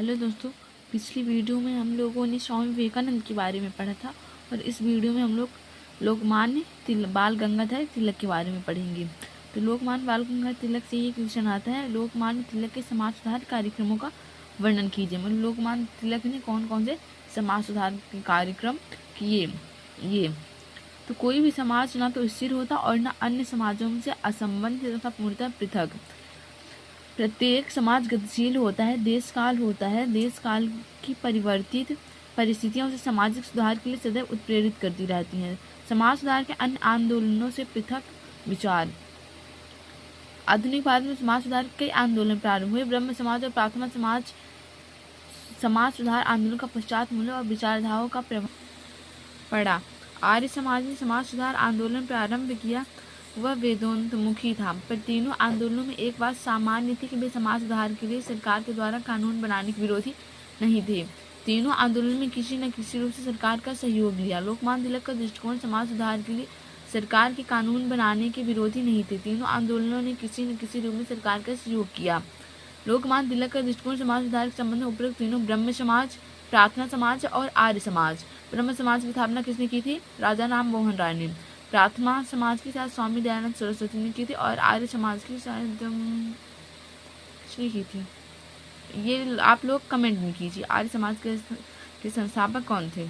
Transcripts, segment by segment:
Hello दोस्तों, पिछली video में हम लोगों ने स्वामी विवेकानंद के बारे में पढ़ा था और इस वीडियो में हम लोग लोकमान्य बाल गंगाधर तिलक के बारे में पढ़ेंगे। तो लोकमान्य बाल गंगाधर तिलक से ये क्वेश्चन आता है, लोकमान्य तिलक के समाज सुधार कार्यक्रमों का वर्णन कीजिए। मतलब लोकमान्य तिलक ने कौन कौन से समाज सुधार के कार्यक्रम किए। ये तो कोई भी समाज ना तो स्थिर होता और न अन्य समाजों से असंबंधित तथा पूर्णतः पृथक। प्रत्येक समाज गतिशील होता है, देश काल होता है, देश काल की परिवर्तित परिस्थितियां उसे सामाजिक सुधार के लिए सदैव उत्प्रेरित करती रहती हैं। समाज सुधार के अन्य आंदोलनों से पृथक विचार। आधुनिक भारत में समाज सुधार के कई आंदोलन प्रारंभ हुए। ब्रह्म समाज और प्रार्थना समाज समाज सुधार आंदोलन का पश्चात मूल्य और विचारधाराओं का प्रभाव पड़ा। आर्य समाज ने समाज सुधार आंदोलन प्रारंभ किया, वह वेदांतमुखी था, पर तीनों आंदोलनों में एक बात सामान्य थी कि वे समाज सुधार के लिए सरकार के द्वारा कानून बनाने के विरोधी नहीं थे। तीनों आंदोलन में किसी न किसी रूप से सरकार का सहयोग लिया। लोकमान्य तिलक का दृष्टिकोण समाज सुधार के लिए सरकार के कानून बनाने के विरोधी नहीं थे। तीनों आंदोलनों ने किसी न किसी रूप में सरकार का सहयोग किया। लोकमान्य तिलक का दृष्टिकोण समाज सुधार के संबंध में उपरोक्त तीनों ब्रह्म समाज, प्रार्थना समाज और आर्य समाज। ब्रह्म समाज की स्थापना किसने की थी? राजा राम मोहन राय ने। प्रार्थना समाज की शायद स्वामी दयानंद सरस्वती ने की थी और आर्य समाज की शायद किसने की थी, ये आप लोग कमेंट में कीजिए। आर्य समाज के संस्थापक कौन थे?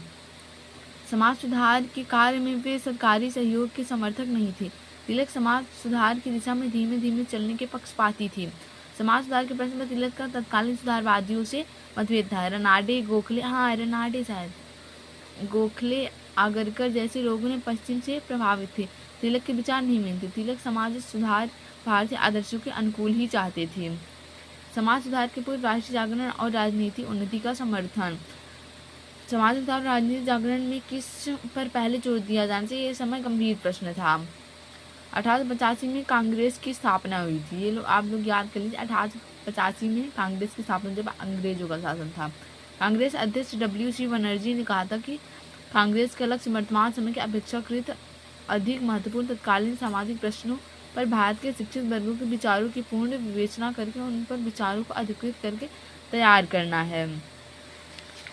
समाज सुधार के कार्य में वे सरकारी सहयोग के समर्थक नहीं थे। तिलक समाज सुधार की दिशा में धीमे धीमे चलने के पक्षपाती थे। समाज सुधार के प्रश्न में तिलक का तत्कालीन सुधारवादियों से मतभेद था। रनाडे, गोखले, रनाडे शायद गोखले, आगरकर जैसे लोगों ने पश्चिम से प्रभावित थे। तिलक के विचार नहीं मानते। तिलक समाज सुधार भारतीय आदर्शों के अनुकूल ही चाहते थे। समाज सुधार के पूर्व राष्ट्रीय जागरण और राजनीति उन्नति का समर्थन। समाज सुधार और राजनीतिक जागरण में किस पर पहले जोर दिया जाना चाहिए, यह समय गंभीर प्रश्न था। 1885 में कांग्रेस की स्थापना हुई थी। ये लोग आप लोग याद कर लीजिए, 1885 में कांग्रेस की स्थापना जब अंग्रेजों का शासन था। कांग्रेस अध्यक्ष WC बनर्जी ने कहा था कि कांग्रेस का लक्ष्य वर्तमान समय के अपेक्षाकृत अधिक महत्वपूर्ण तत्कालीन सामाजिक प्रश्नों पर भारत के शिक्षित वर्गों के विचारों की पूर्ण विवेचना करके उन पर विचारों को अधिकृत करके तैयार करना है।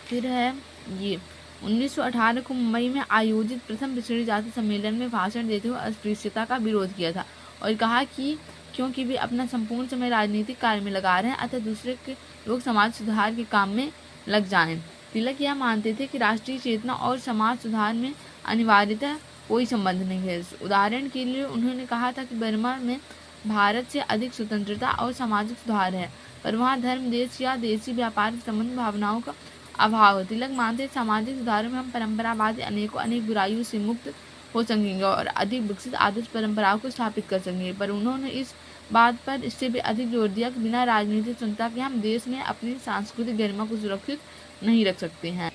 फिर है ये 1918 को मुंबई में आयोजित प्रथम पिछड़ी जाति सम्मेलन में भाषण देते हुए अस्पृश्यता का विरोध किया था और कहा कि क्योंकि वे अपना संपूर्ण समय राजनीतिक कार्य में लगा रहे हैं, अतः दूसरे के लोग समाज सुधार के काम में लग जाएं। तिलक यह मानते थे कि राष्ट्रीय चेतना और समाज सुधार में अनिवार्यतः कोई संबंध नहीं है। उदाहरण के लिए उन्होंने कहा था कि बर्मा में भारत से अधिक स्वतंत्रता और सामाजिक सुधार है, पर वहाँ धर्म, देश या देशी व्यापार के संबंध भावनाओं का अभाव है। तिलक मानते सामाजिक सुधारों में हम परंपरावादी अनेक बुराइयों से मुक्त हो सकेंगे और अधिक विकसित आदर्श परंपराओं को स्थापित कर सकेंगे, पर उन्होंने इस बात पर इससे भी अधिक जोर दिया कि बिना राजनीतिक स्वतंत्रता के हम देश में अपनी सांस्कृतिक गरिमा को सुरक्षित नहीं रख सकते हैं।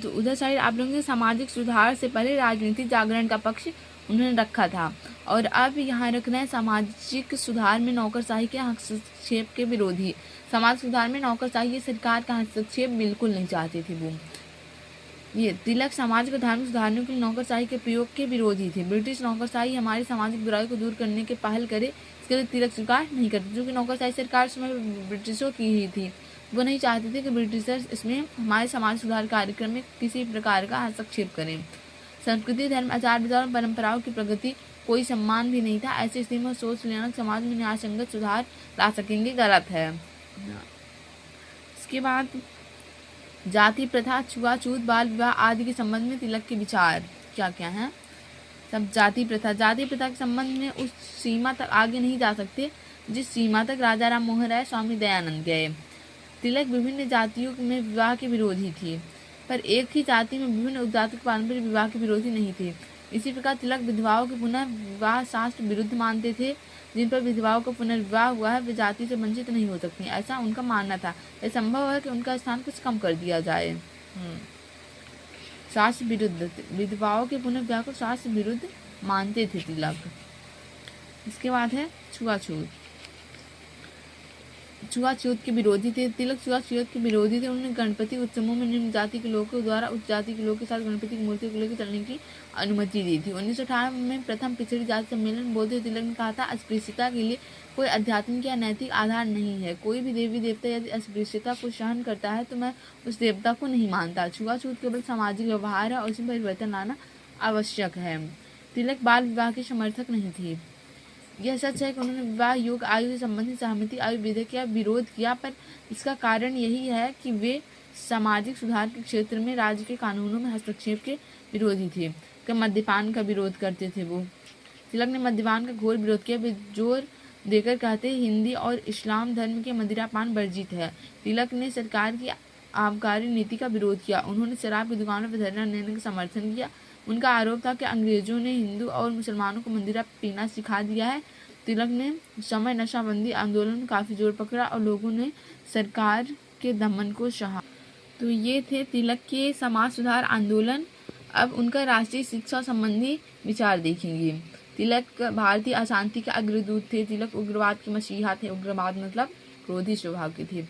तो उधर साइड आप लोगों ने सामाजिक सुधार से पहले राजनीतिक जागरण का पक्ष उन्होंने रखा था और अब यहाँ रखना है सामाजिक सुधार में नौकरशाही के हस्तक्षेप के विरोधी। समाज सुधार में नौकरशाही सरकार का हस्तक्षेप बिल्कुल नहीं चाहते थे वो। ये तिलक समाज को धार्मिक सुधारने के लिए नौकरशाही के प्रयोग के विरोधी थे। ब्रिटिश नौकरशाही हमारी सामाजिक बुराई को दूर करने के पहल करे, इसके लिए तिलक स्वीकार नहीं करते, जो कि नौकरशाही सरकार समय ब्रिटिशों की ही थी। वो नहीं चाहते थे कि ब्रिटिशर्स इसमें हमारे समाज सुधार कार्यक्रम में किसी प्रकार का हस्तक्षेप करें। संस्कृति, धर्म, आचार विचार और परंपराओं की प्रगति कोई सम्मान भी नहीं था। ऐसी स्थिति में सोच लेना समाज में न्यायसंगत सुधार ला सकेंगे, गलत है। इसके बाद जाति प्रथा, छुआछूत, बाल विवाह आदि के संबंध में तिलक के विचार क्या क्या हैं। सब जाति प्रथा के संबंध में उस सीमा तक आगे नहीं जा सकते जिस सीमा तक राजा राम मोहन राय, स्वामी दयानंद गए। तिलक विभिन्न जातियों में विवाह के विरोधी थे, पर एक ही जाति में विभिन्न उपजाति के पारंपरिक विवाह के विरोधी नहीं थे। इसी प्रकार तिलक विधवाओं के पुनर्विवाह शास्त्र विरुद्ध मानते थे। जिन पर विधवाओं का पुनर्विवाह हुआ है वे जाति से वंचित नहीं हो सकती, ऐसा उनका मानना था। यह संभव है कि उनका स्थान कुछ कम कर दिया जाए। शास्त्र विरुद्ध, विधवाओं के पुनर्विवाह को शास्त्र विरुद्ध मानते थे तिलक। इसके बाद है छुआछूत। छुआछूत के विरोधी थे। तिलक छुआछूत के विरोधी थे। उन्होंने गणपति उत्सवों में निम्न जाति के लोगों द्वारा उच्च जाति के लोग के साथ गणपति की मूर्ति को लेकर चलने की अनुमति दी थी। 1918 में प्रथम पिछड़ी जाति सम्मेलन बोलते हुए तिलक ने कहा था, अस्पृश्यता के लिए कोई आध्यात्मिक या नैतिक आधार नहीं है। कोई भी देवी देवता यदि अस्पृश्यता को सहन करता है तो मैं उस देवता को नहीं मानता। छुआछूत केवल सामाजिक व्यवहार है और उसमें परिवर्तन लाना आवश्यक है। तिलक बाल विवाह के समर्थक नहीं थे। यह सच है कि उन्होंने विवाह योग्य आयु से संबंधित सहमति आयु विधेयक का विरोध किया, पर इसका कारण यही है कि वे सामाजिक सुधार के क्षेत्र में राज्य के कानूनों में हस्तक्षेप के विरोधी थे। कि मद्यपान का विरोध करते थे वो। तिलक ने मद्यपान का घोर विरोध किया। वे जोर देकर कहते हिंदी और इस्लाम धर्म के मदिरापान वर्जित है। तिलक ने सरकार की आबकारी नीति का विरोध किया। उन्होंने शराब की दुकानों पर धरना देने का समर्थन किया। उनका आरोप था कि अंग्रेजों ने हिंदू और मुसलमानों को मदिरा पीना सिखा दिया है। तिलक ने समय नशाबंदी आंदोलन में काफ़ी जोर पकड़ा और लोगों ने सरकार के दमन को सहा। तो ये थे तिलक के समाज सुधार आंदोलन। अब उनका राष्ट्रीय शिक्षा संबंधी विचार देखेंगे। तिलक भारतीय अशांति के अग्रदूत थे। तिलक उग्रवाद के मसीहा थे। उग्रवाद मतलब क्रोधी स्वभाव के थे।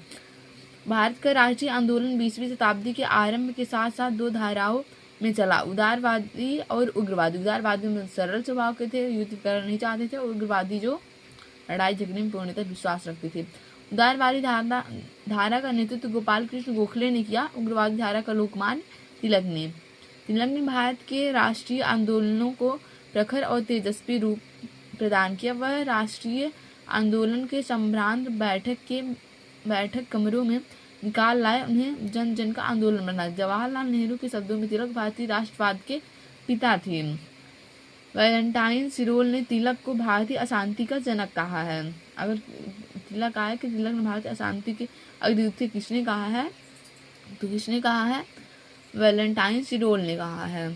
भारत का राष्ट्रीय आंदोलन 20वीं शताब्दी के आरंभ के साथ साथ दो धाराओं में चला, उदारवादी और उग्रवादी। उदारवादी में सरल स्वभाव के थे, युद्ध करना नहीं चाहते थे। उग्रवादी जो लड़ाई झगड़े में पूर्णतः विश्वास रखते थे। उदारवादी धारा का नेतृत्व गोपाल कृष्ण गोखले ने किया। उग्रवादी धारा का लोकमान्य तिलक ने। तिलक ने भारत के राष्ट्रीय आंदोलनों को प्रखर और तेजस्वी रूप प्रदान किया। वह राष्ट्रीय आंदोलन के संभ्रांत बैठक कमरों में निकाल लाए, उन्हें जन जन का आंदोलन बना। जवाहरलाल नेहरू के शब्दों में तिलक भारतीय राष्ट्रवाद के पिता थे। वैलेंटाइन सिरोल ने तिलक को भारतीय अशांति का जनक कहा है। अगर तिलक आए कि तिलक ने भारतीय अशांति के अग्रदूत थे, किसने कहा है? तो किसने कहा है? वैलेंटाइन सिरोल ने कहा है।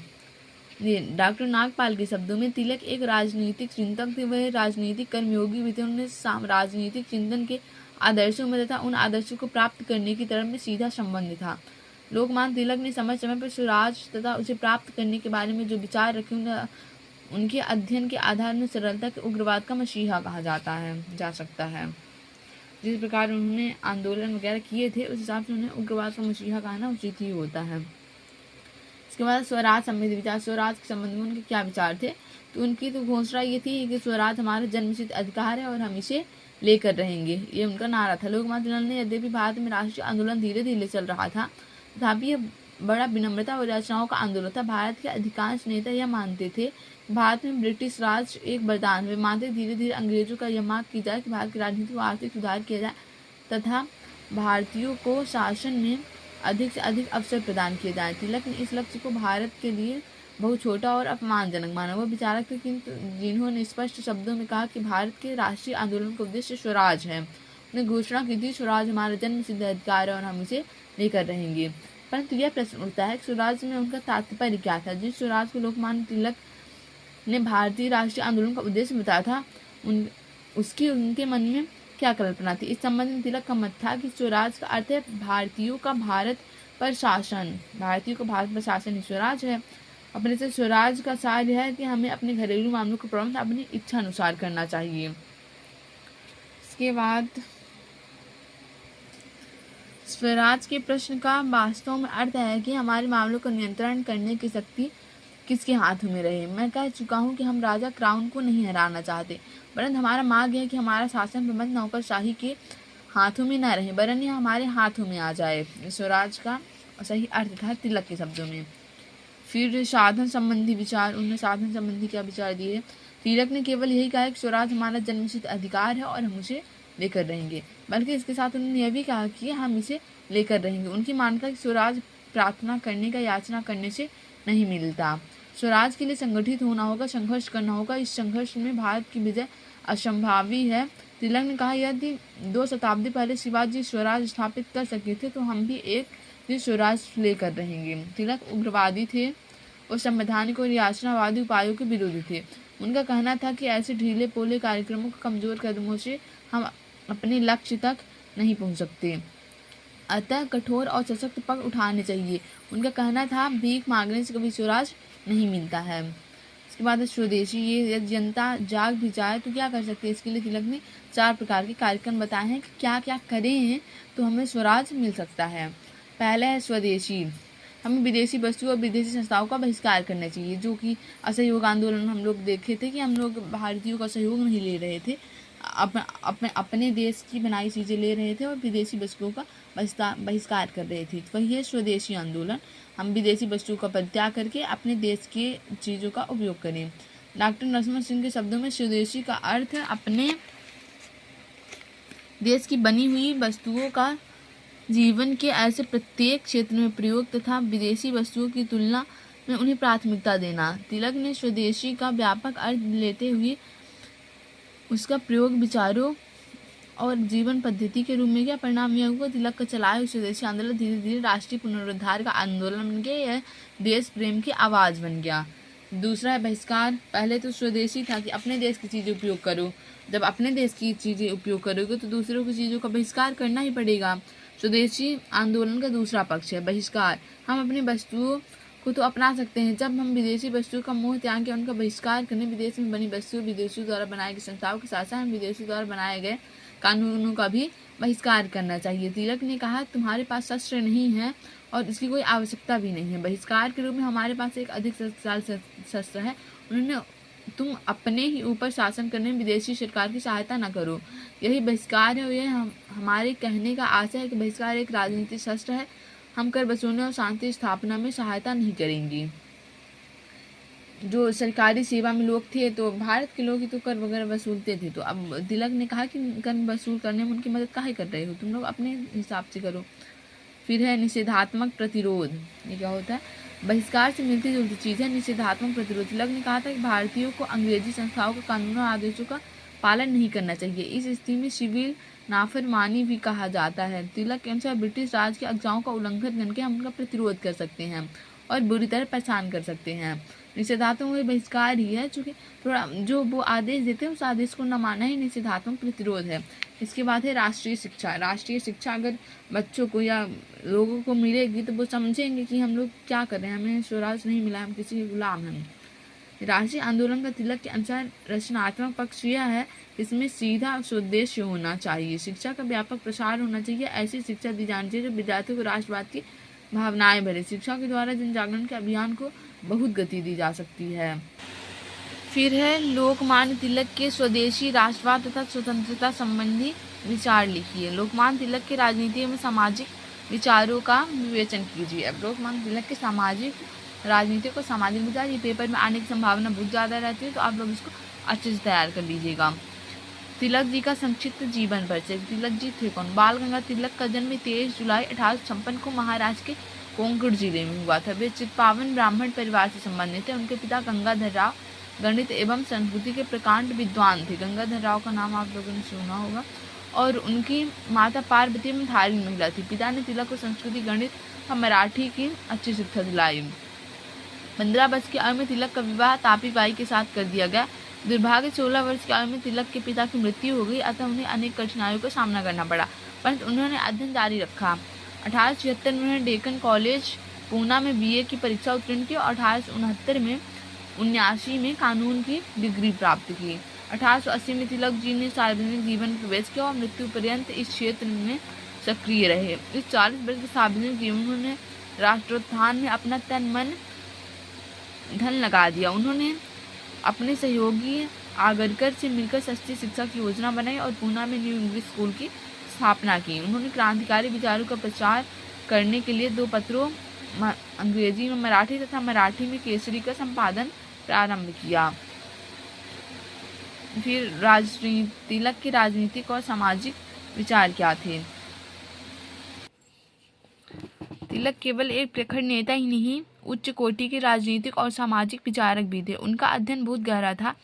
डॉक्टर नागपाल के शब्दों में तिलक एक राजनीतिक चिंतक थे। वह राजनीतिक कर्मयोगी भी थे। उन्होंने राजनीतिक चिंतन के आदर्शों में तथा उन आदर्शों को प्राप्त करने की तरफ में सीधा संबंध था। लोकमान्य तिलक ने समय समय पर स्वराज तथा उसे प्राप्त करने के बारे में जो विचार रखे, उनके अध्ययन के आधार में सरलता के उग्रवाद का मसीहा कहा जा सकता है। जिस प्रकार उन्होंने आंदोलन वगैरह किए थे, उस हिसाब से उन्हें उग्रवाद का मसीहा कहना उचित ही होता है। इसके बाद स्वराज संबंधी विचार। स्वराज के संबंध में उनके क्या विचार थे? तो उनकी तो घोषणा ये थी कि स्वराज हमारा जन्मसिद्ध अधिकार है और हम इसे लेकर रहेंगे। ये उनका नारा था। लोकमान्य तिलक ने यद्यपि भारत में राष्ट्रीय आंदोलन धीरे धीरे चल रहा था, तथापि यह बड़ा विनम्रता और रचनाओं का आंदोलन था। भारत के अधिकांश नेता यह मानते थे भारत में ब्रिटिश राज एक वरदान। वे मानते धीरे धीरे अंग्रेजों का यह मांग की जाए कि भारत की राजनीतिक व आर्थिक सुधार किया जाए तथा भारतीयों को शासन में अधिक से अधिक अवसर प्रदान किए जाए। तिलक ने इस लक्ष्य को भारत के लिए बहुत छोटा और अपमानजनक माना। वह विचारक थे जिन्होंने स्पष्ट शब्दों में कहा कि भारत के राष्ट्रीय आंदोलन का उद्देश्य स्वराज है। उन्होंने घोषणा की थी, स्वराज हमारा जन्म सिद्ध अधिकार है और हम इसे लेकर रहेंगे। परंतु यह प्रश्न उठता है कि स्वराज में उनका तात्पर्य क्या था? जिस स्वराज को लोकमान्य तिलक ने भारतीय राष्ट्रीय आंदोलन का उद्देश्य बताया था, उसकी उनके मन में क्या कल्पना थी? इस संबंध में तिलक का मत था कि स्वराज का अर्थ है भारतीयों का भारत पर शासन। भारतीयों का भारत पर शासन ही स्वराज है। अपने से स्वराज का सार यह है कि हमें अपने घरेलू मामलों का प्रबंध अपनी इच्छा अनुसार करना चाहिए। इसके बाद स्वराज के प्रश्न का वास्तव में अर्थ है कि हमारे मामलों को नियंत्रण करने की शक्ति किसके हाथों में रहे। मैं कह चुका हूँ कि हम राजा क्राउन को नहीं हराना चाहते, परंतु हमारा मांग है कि हमारा शासन प्रबंध नौकरशाही के हाथों में न रहे, वरन यह हमारे हाथों में आ जाए। स्वराज का सही अर्थ था तिलक के शब्दों में। फिर साधन संबंधी विचार। उन्होंने साधन संबंधी क्या विचार दिए? तिलक ने केवल यही कहा कि स्वराज हमारा जन्मसिद्ध अधिकार है और हम उसे लेकर रहेंगे, बल्कि इसके साथ उन्होंने यह भी कहा कि हम इसे लेकर रहेंगे। उनकी मान्यता कि स्वराज प्रार्थना करने का, याचना करने से नहीं मिलता। स्वराज के लिए संगठित होना होगा, संघर्ष करना होगा। इस संघर्ष में भारत की विजय असंभावी है। तिलक ने कहा, यदि 2 शताब्दी पहले शिवाजी स्वराज स्थापित कर सके थे तो हम भी एक दिन स्वराज लेकर रहेंगे। तिलक उग्रवादी थे और संवैधानिक और याचनावादी उपायों के विरोधी थे। उनका कहना था कि ऐसे ढीले पोले कार्यक्रमों को कमजोर कदमों से हम अपने लक्ष्य तक नहीं पहुंच सकते, अतः कठोर और सशक्त पग उठाने चाहिए। उनका कहना था भीख मांगने से कभी स्वराज नहीं मिलता है। इसके बाद है स्वदेशी। ये यदि जनता जाग भी जाए तो क्या कर सकते हैं, इसके लिए तिलक ने 4 प्रकार के कार्यक्रम बताए हैं कि क्या क्या करें तो हमें स्वराज मिल सकता है। पहला है स्वदेशी। हमें विदेशी वस्तुओं और विदेशी संस्थाओं का बहिष्कार करना चाहिए, जो कि असहयोग आंदोलन हम लोग देखे थे कि हम लोग भारतीयों का सहयोग नहीं ले रहे थे, अपने देश की बनाई चीज़ें ले रहे थे और विदेशी वस्तुओं का बहिष्कार कर रहे थे। वही है स्वदेशी आंदोलन। हम विदेशी वस्तुओं का परित्याग करके अपने देश के चीज़ों का उपयोग करें। डॉक्टर नरसिम्हा सिंह के शब्दों में स्वदेशी का अर्थ है अपने देश की बनी हुई वस्तुओं का जीवन के ऐसे प्रत्येक क्षेत्र में प्रयोग तथा विदेशी वस्तुओं की तुलना में उन्हें प्राथमिकता देना। तिलक ने स्वदेशी का व्यापक अर्थ लेते हुए उसका प्रयोग विचारों और जीवन पद्धति के रूप में क्या परिणाम यह हुआ, तिलक का चलाया हुआ स्वदेशी आंदोलन धीरे धीरे राष्ट्रीय पुनरुद्धार का आंदोलन बन गया, यह देश प्रेम की आवाज़ बन गया। दूसरा है बहिष्कार। पहले तो स्वदेशी था कि अपने देश की चीज़ें उपयोग करो, जब अपने देश की चीज़ें उपयोग करोगे तो दूसरों की चीज़ों का बहिष्कार करना ही पड़ेगा। स्वदेशी आंदोलन का दूसरा पक्ष है बहिष्कार। हम अपनी वस्तुओं को तो अपना सकते हैं, जब हम विदेशी वस्तुओं का मोह त्याग के उनका बहिष्कार करें। विदेश में बनी वस्तुओं, विदेशियों द्वारा बनाई गई संस्थाओं के साथ साथ हम विदेशियों द्वारा बनाए गए कानूनों का भी बहिष्कार करना चाहिए। तिलक ने कहा तुम्हारे पास शस्त्र नहीं है और इसकी कोई आवश्यकता भी नहीं है, बहिष्कार के रूप में हमारे पास एक अधिक शक्तिशाली शस्त्र है। उन्होंने तुम अपने ही ऊपर शासन करने में विदेशी सरकार की सहायता न करो, यही बहिष्कार है। और यह हमारे कहने का आशय है कि बहिष्कार एक राजनीतिक शस्त्र है। हम कर वसूलने और शांति स्थापना में सहायता नहीं करेंगे। जो सरकारी सेवा में लोग थे तो भारत के लोग ही तो कर वगैरह वसूलते थे, तो अब तिलक ने कहा कि कर वसूल करने में उनकी मदद काहे कर रहे हो, तुम लोग अपने हिसाब से करो। फिर है निषेधात्मक प्रतिरोध। ये क्या होता है, बहिष्कार से मिलती जुलती चीज़ है निषेधात्मक प्रतिरोध। तिलक ने कहा था कि भारतीयों को अंग्रेजी संस्थाओं के कानूनों और आदेशों का पालन नहीं करना चाहिए, इस स्थिति में सिविल नाफरमानी भी कहा जाता है। तिलक के अनुसार ब्रिटिश राज के आज्ञाओं का उल्लंघन करके हम उनका प्रतिरोध कर सकते हैं और बुरी तरह परेशान कर सकते हैं। निषेधात्मक बहिष्कार ही है, चूँकि थोड़ा जो वो आदेश देते हैं उस आदेश को न मानना ही निषेधात्मक प्रतिरोध है। इसके बाद है राष्ट्रीय शिक्षा। राष्ट्रीय शिक्षा अगर बच्चों को या लोगों को मिलेगी तो वो समझेंगे कि हम लोग क्या कर रहे हैं, हमें स्वराज नहीं मिला, हम किसी के गुलाम हैं। राष्ट्रीय आंदोलन का तिलक के अनुसार रचनात्मक पक्ष यह है, इसमें सीधा उद्देश्य होना चाहिए, शिक्षा का व्यापक प्रसार होना चाहिए। ऐसी शिक्षा दी जानी चाहिए जो विद्यार्थियों को राष्ट्रवाद की भावनाएं भरे। शिक्षा के द्वारा जन जागरण के अभियान को बहुत गति दी जा सकती है। फिर है लोकमान्य तिलक के स्वदेशी राष्ट्रवाद तथा स्वतंत्रता संबंधी विचार लिखिए। लोकमान्य तिलक के राजनीति में सामाजिक विचारों का विवेचन कीजिए। अब लोकमान्य तिलक के सामाजिक राजनीति को सामाजिक विचार, ये पेपर में आने की संभावना बहुत ज़्यादा रहती है, तो आप लोग इसको अच्छे से तैयार कर लीजिएगा। तिलक जी का संक्षिप्त जीवन परिचय। तिलक जी थे कौन? बाल गंगाधर तिलक का जन्म 23 जुलाई 1856 को महाराष्ट्र के कोंकण जिले में हुआ था। वे चित्पावन ब्राह्मण परिवार से संबंधित थे। उनके पिता गंगाधर राव गणित एवं संस्कृति के प्रकांड विद्वान थे। गंगाधर राव का नाम आप लोगों ने सुना होगा। और उनकी माता पार्वती में धार्मिक महिला थी। पिता ने तिलक को संस्कृति, गणित और मराठी की अच्छी शिक्षा दिलाई। 15 वर्ष की आयु में तिलक का विवाह तापी बाई के साथ कर दिया गया। दुर्भाग्य 16 वर्ष की आयु में तिलक के पिता की मृत्यु हो गई, अतः उन्हें अनेक कठिनाइयों का सामना करना पड़ा, परंतु उन्होंने अध्ययन जारी रखा। 1876 में उन्होंने डेक्कन कॉलेज पूना में BA की परीक्षा उत्तीर्ण की और 1869 में 79 में कानून की डिग्री प्राप्त की। 1880 में तिलक जी ने सार्वजनिक जीवन में प्रवेश किया और मृत्यु पर्यंत इस क्षेत्र में सक्रिय रहे। इस 40 वर्ष के सार्वजनिक जीवन में उन्होंने राष्ट्रोत्थान में अपना तन मन धन लगा दिया। उन्होंने अपने सहयोगी आगरकर से मिलकर सस्ती शिक्षा की योजना बनाई और पूना में न्यू इंग्लिश स्कूल की स्थापना की। उन्होंने क्रांतिकारी विचारों का प्रचार करने के लिए 2 पत्रों अंग्रेजी में मराठी तथा मराठी में केसरी का संपादन प्रारंभ किया। फिर तिलक के राजनीतिक और सामाजिक विचार क्या थे? तिलक केवल एक प्रखर नेता ही नहीं, उच्च कोटि के राजनीतिक और सामाजिक विचारक भी थे। उनका अध्ययन बहुत गहरा था।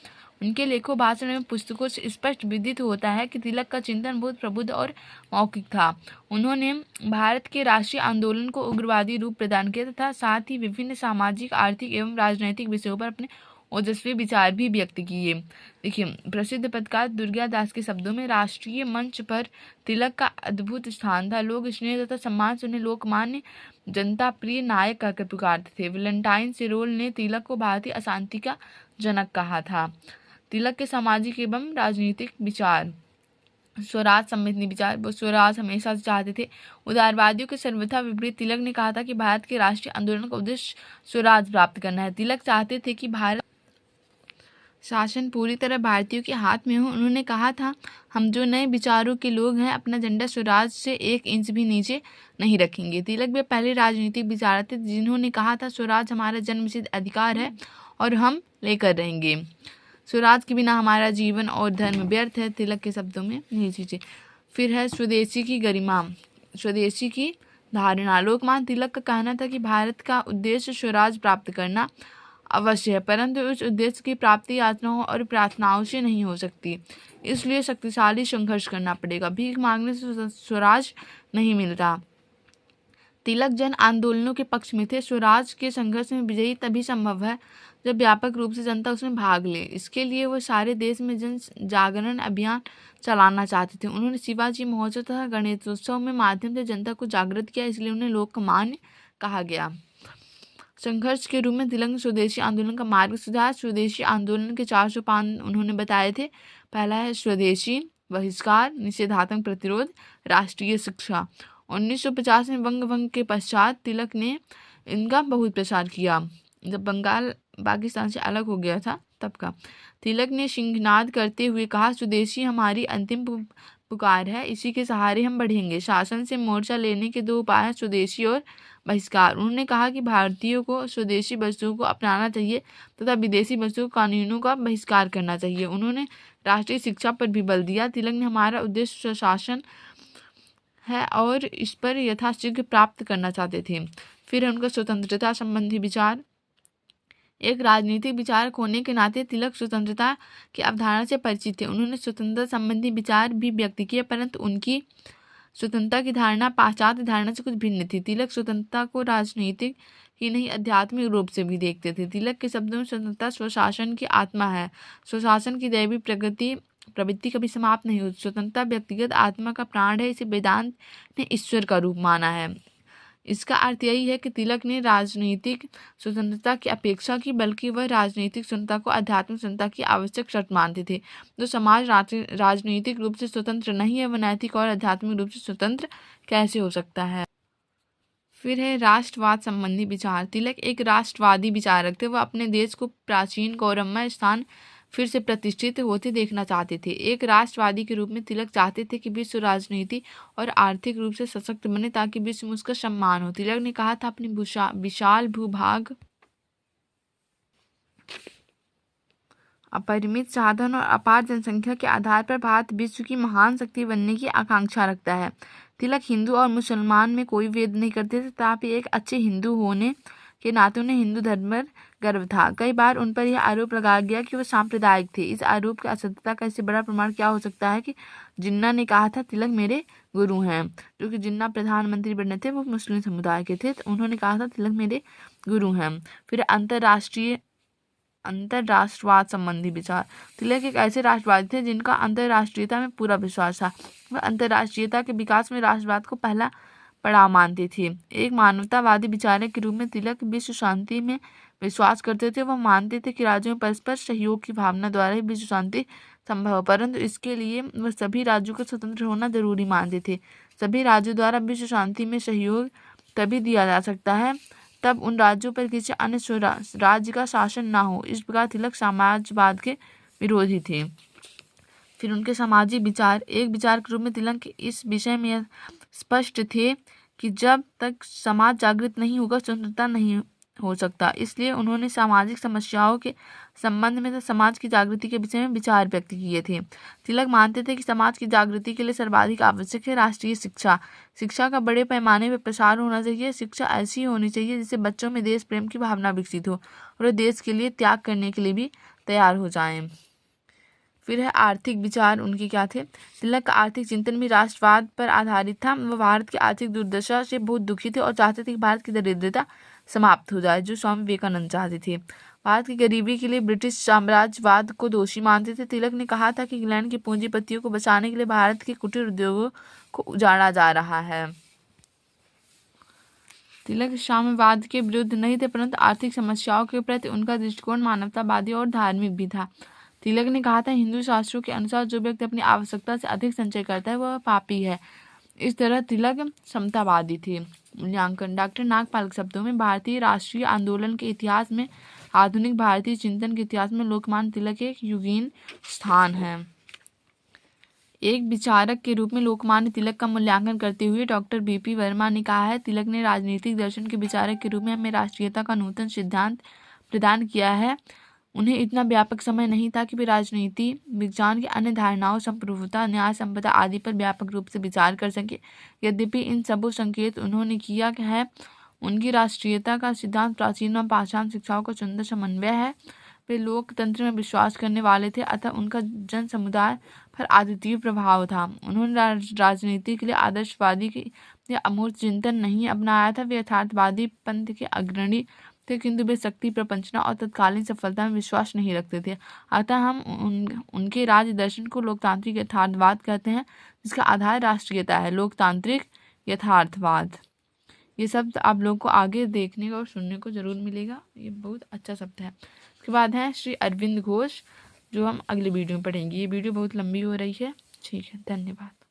उनके लेखों, भाषण एवं पुस्तकों से स्पष्ट विदित होता है कि तिलक का चिंतन बहुत प्रबुद्ध और मौखिक था। उन्होंने भारत के राष्ट्रीय आंदोलन को उग्रवादी रूप प्रदान किया तथा साथ ही विभिन्न सामाजिक, आर्थिक एवं राजनैतिक विषयों पर अपने ओजस्वी विचार भी व्यक्त किए। देखिए, प्रसिद्ध पत्रकार दुर्गादास के शब्दों में, राष्ट्रीय मंच पर तिलक का अद्भुत स्थान था। लोग स्नेह तथा सम्मान से उन्हें लोकमान्य जनता प्रिय नायक कहकर पुकारते थे। वैलेंटाइन सिरोल ने तिलक को भारतीय अशांति का जनक कहा था। तिलक के सामाजिक एवं राजनीतिक विचार, स्वराज संबंधी विचार, वो स्वराज हमेशा से चाहते थे। उदारवादियों के सर्वथा विपरीत तिलक ने कहा था कि भारत के राष्ट्रीय आंदोलन का उद्देश्य स्वराज प्राप्त करना है। तिलक चाहते थे कि भारत शासन पूरी तरह भारतीयों के हाथ में हो। उन्होंने कहा था, हम जो नए विचारों के लोग हैं अपना झंडा स्वराज से 1 इंच भी नीचे नहीं रखेंगे। तिलक वे पहले राजनीतिक विचारक थे जिन्होंने कहा था, स्वराज हमारा जन्मसिद्ध अधिकार है और हम लेकर रहेंगे। स्वराज के बिना हमारा जीवन और धर्म व्यर्थ है। तिलक के शब्दों में ये चीज़ें। फिर है स्वदेशी की गरिमा, स्वदेशी की धारणा। लोकमान्य तिलक का कहना था कि भारत का उद्देश्य स्वराज प्राप्त करना अवश्य है, परंतु उस उद्देश्य की प्राप्ति यातनाओं और प्रार्थनाओं से नहीं हो सकती। इसलिए शक्तिशाली संघर्ष करना पड़ेगा। भीख मांगने से स्वराज नहीं मिलता। तिलक जन आंदोलनों के पक्ष में थे। स्वराज के संघर्ष में विजयी तभी संभव है जब व्यापक रूप से जनता उसमें भाग ले। इसके लिए वो सारे देश में जन जागरण अभियान चलाना चाहते थे। उन्होंने शिवाजी महोत्सव तथा गणेशोत्सव में माध्यम से जनता को जागृत किया, इसलिए उन्हें लोकमान्य कहा गया। संघर्ष के रूप में तिलक ने स्वदेशी आंदोलन का मार्ग सुधारा। स्वदेशी आंदोलन के 4 सोपान उन्होंने बताए थे। पहला है स्वदेशी बहिष्कार, निषेधात्मक प्रतिरोध, राष्ट्रीय शिक्षा। 1950 में वंग भंग के पश्चात तिलक ने इनका बहुत प्रसार किया, जब बंगाल पाकिस्तान से अलग हो गया था तब का। तिलक ने सिंहनाद करते हुए कहा, स्वदेशी हमारी अंतिम पुकार है, इसी के सहारे हम बढ़ेंगे। शासन से मोर्चा लेने के 2 उपाय हैं, स्वदेशी और बहिष्कार। उन्होंने कहा कि भारतीयों को स्वदेशी वस्तुओं को अपनाना चाहिए तथा विदेशी वस्तुओं कानूनों का बहिष्कार करना चाहिए। उन्होंने राष्ट्रीय शिक्षा पर भी बल दिया। तिलक ने हमारा उद्देश्य स्वशासन है और इस पर यथाशीघ्र प्राप्त करना चाहते थे। फिर उनका स्वतंत्रता संबंधी विचार। एक राजनीतिक विचारक होने के नाते तिलक स्वतंत्रता की अवधारणा से परिचित थे। उन्होंने स्वतंत्रता संबंधी विचार भी व्यक्त किए, परंतु उनकी स्वतंत्रता की धारणा पाश्चात्य धारणा से कुछ भिन्न थी। तिलक स्वतंत्रता को राजनीतिक ही नहीं आध्यात्मिक रूप से भी देखते थे। तिलक के शब्दों में स्वतंत्रता स्वशासन की आत्मा है। स्वशासन की दैवी प्रवृत्ति कभी समाप्त नहीं होती। स्वतंत्रता व्यक्तिगत आत्मा का प्राण है। इसे वेदांत ने ईश्वर का रूप माना है। इसका अर्थ यही है कि तिलक ने राजनीतिक स्वतंत्रता की अपेक्षा की, बल्कि वह राजनीतिक स्वतंत्रता को आध्यात्मिक स्वतंत्रता की आवश्यक शर्त मानते थे। जो समाज राजनीतिक रूप से स्वतंत्र नहीं है, वह नैतिक और आध्यात्मिक रूप से स्वतंत्र कैसे हो सकता है। फिर है राष्ट्रवाद संबंधी विचार। तिलक एक राष्ट्रवादी विचारक थे। वह अपने देश को प्राचीन गौरवमय स्थान फिर से प्रतिष्ठित होते देखना चाहते थे। एक राष्ट्रवादी के रूप में तिलक चाहते थे कि विश्व राजनीति और आर्थिक रूप से सशक्त बने ताकि विश्व में उसका सम्मान हो। तिलक ने कहा था, अपनी विशाल भूभाग, अपरिमित साधन और अपार जनसंख्या के आधार पर भारत विश्व की महान शक्ति बनने की आकांक्षा रखता है। तिलक हिंदू और मुसलमान में कोई भेद नहीं करते थे, तथापि एक अच्छे हिंदू होने के नाते उन्हें हिंदू धर्म पर गर्व था। कई बार उन पर यह आरोप लगाया गया कि वह सांप्रदायिक थे। इस आरोप की असत्यता का इससे बड़ा प्रमाण क्या हो सकता है कि जिन्ना ने कहा था, तिलक मेरे गुरु हैं। जो कि जिन्ना प्रधानमंत्री बने थे वो मुस्लिम समुदाय के थे, तो उन्होंने कहा था, तिलक मेरे गुरु हैं। फिर अंतरराष्ट्रवाद संबंधी विचार। तिलक एक ऐसे राष्ट्रवादी थे जिनका अंतरराष्ट्रीयता में पूरा विश्वास था। वह अंतरराष्ट्रीयता के विकास में राष्ट्रवाद को पहला पड़ाव मानते थे। एक मानवतावादी विचारक के रूप में तिलक विश्व शांति में विश्वास करते थे। वह मानते थे कि राज्यों में परस्पर सहयोग की भावना द्वारा ही विश्व शांति संभव है, परंतु इसके लिए वह सभी राज्यों को स्वतंत्र होना जरूरी मानते थे। सभी राज्यों द्वारा विश्व शांति में सहयोग तभी दिया जा सकता है तब उन राज्यों पर किसी अन्य राज्य का शासन ना हो। इस प्रकार तिलक समाजवाद के विरोधी थे। फिर उनके सामाजिक विचार। एक विचार के रूप में तिलक इस विषय में स्पष्ट थे कि जब तक समाज जागृत नहीं होगा स्वतंत्रता नहीं हो सकता। इसलिए उन्होंने सामाजिक समस्याओं के संबंध में समाज की जागृति के विषय में विचार व्यक्त किए थे। तिलक मानते थे कि समाज की जागृति के लिए सर्वाधिक आवश्यक है राष्ट्रीय शिक्षा। शिक्षा का बड़े पैमाने पर प्रसार होना चाहिए। शिक्षा ऐसी होनी चाहिए जिससे बच्चों में देश प्रेम की भावना विकसित हो और वे देश के लिए त्याग करने के लिए भी तैयार हो जाएं। फिर है आर्थिक विचार। उनके क्या थे? तिलक का आर्थिक चिंतन भी राष्ट्रवाद पर आधारित था। वह भारत की आर्थिक दुर्दशा से बहुत दुखी थे और चाहते थे कि भारत की दरिद्रता समाप्त हो जाए, जो स्वामी विवेकानंद चाहते थे। भारत की गरीबी के लिए ब्रिटिश साम्राज्यवाद को दोषी मानते थे। तिलक ने कहा था कि इंग्लैंड के पूंजीपतियों को बचाने के लिए भारत के कुटीर उद्योगों को उजाड़ा जा रहा है। तिलक साम्यवाद के विरुद्ध नहीं थे, परंतु आर्थिक समस्याओं के प्रति उनका दृष्टिकोण मानवतावादी और धार्मिक भी था। तिलक ने कहा था, हिंदू शास्त्रों के अनुसार जो व्यक्ति अपनी आवश्यकता से अधिक संचय करता है वह पापी है। इस तरह तिलक समतावादी थे। मूल्यांकन। डॉक्टर नागपाल के शब्दों में, भारतीय राष्ट्रीय आंदोलन के इतिहास में, आधुनिक भारतीय चिंतन के इतिहास में लोकमान्य तिलक एक युगीन स्थान है। एक विचारक के रूप में लोकमान्य तिलक का मूल्यांकन करते हुए डॉक्टर बीपी वर्मा ने कहा है, तिलक ने राजनीतिक दर्शन के विचारक के रूप में हमें राष्ट्रीयता का नूतन सिद्धांत प्रदान किया है। उन्हें इतना व्यापक समय नहीं था कि वे राजनीति विज्ञान की अन्य धारणाओं, संप्रभुता, न्याय संपदा आदि पर व्यापक रूप से विचार कर सके। यद्यपि इन सबों संकेत उन्होंने किया है, उनकी राष्ट्रीयता का सिद्धांत प्राचीन व पाषाण शिक्षाओं का सुंदर समन्वय है। वे लोकतंत्र में विश्वास करने वाले थे, अतः उनका जन समुदाय पर अद्वितीय प्रभाव था। उन्होंने राजनीति के लिए आदर्शवादी या अमूर्त चिंतन नहीं अपनाया था। वे यथार्थवादी पंथ के अग्रणी थे, किंतु वे शक्ति, प्रपंचना और तत्कालीन सफलता में विश्वास नहीं रखते थे। अतः हम उनके राज्य दर्शन को लोकतांत्रिक यथार्थवाद कहते हैं, जिसका आधार राष्ट्रीयता है। लोकतांत्रिक यथार्थवाद, ये शब्द आप लोगों को आगे देखने को और सुनने को जरूर मिलेगा। ये बहुत अच्छा शब्द है। उसके बाद है श्री अरविंद घोष, जो हम अगले वीडियो में पढ़ेंगे। ये वीडियो बहुत लंबी हो रही है। ठीक है, धन्यवाद।